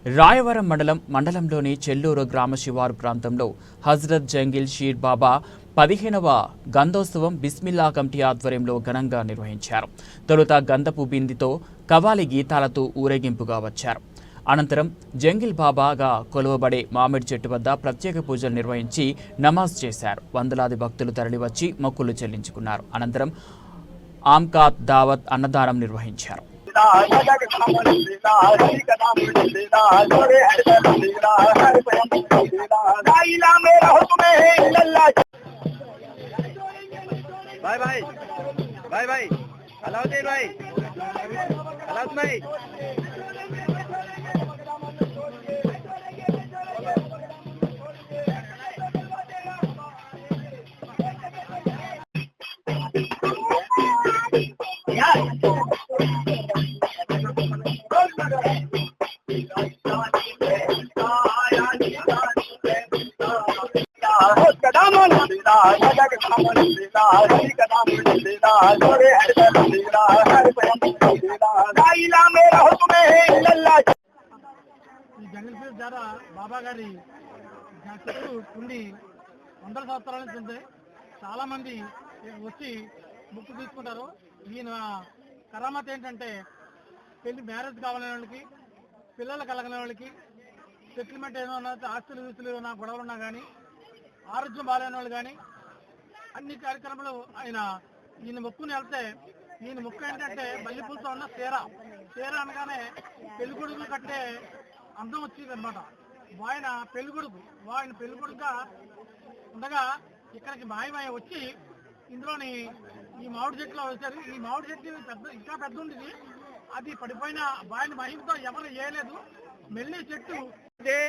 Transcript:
రాయవరం మండలంలోని చెల్లూరు గ్రామ శివారు ప్రాంతంలో హజ్రత్ జంగిల్ షీర్ బాబా 15వ గంధోత్సవం బిస్మిల్లా కమిటీ ఆధ్వర్యంలో ఘనంగా నిర్వహించారు. తొలుత గంధపు బిందితో కవాలి గీతాలతో ఊరేగింపుగా వచ్చారు. అనంతరం జంగిల్ బాబాగా కొలువబడే మామిడి చెట్టు వద్ద ప్రత్యేక పూజలు నిర్వహించి నమాజ్ చేశారు. వందలాది భక్తులు తరలివచ్చి మొక్కులు చెల్లించుకున్నారు. అనంతరం ఆమ్కాత్ దావత్ అన్నదానం నిర్వహించారు. भाई भाई भाई भाई अलाउद्दीन भाई अलाउद्दीन भाई జంగల్ ఫీల్డ్ ద్వారా బాబా గారి చెట్టు ఉండి వందల సంవత్సరాల నుంచి ఉంది. చాలా మంది వచ్చి ముక్కు తీసుకుంటారు. ఈయన కరామత్ ఏంటంటే మ్యారేజ్ కావాలనే వాళ్ళకి, పిల్లలు కలగని వాళ్ళకి, సెటిల్మెంట్ ఏమైనా ఆస్తులు వీస్తులు ఏమైనా గొడవలు ఉన్నా కానీ, ఆరోగ్యం బాగాలేని వాళ్ళు కానీ అన్ని కార్యక్రమాలు ఈయన మొక్కుని వెళ్తే ఈయన మొక్కు ఏంటంటే బల్లిపూలతో ఉన్న చీర అనగానే పెళ్ళికొడుకు కట్టే అందం వచ్చింది అనమాట. ఆయన పెళ్ళికొడుకుగా ఉండగా ఇక్కడికి మాయమాయ వచ్చి ఇందులోని ఈ మామిడి చెట్టులో వచ్చారు. ఈ మామిడి చెట్టు ఇంకా పెద్ద ఉండేది, అది పడిపోయిన ఆయన మహిమతో ఎవరు చేయలేదు. మెల్లి చెట్టు है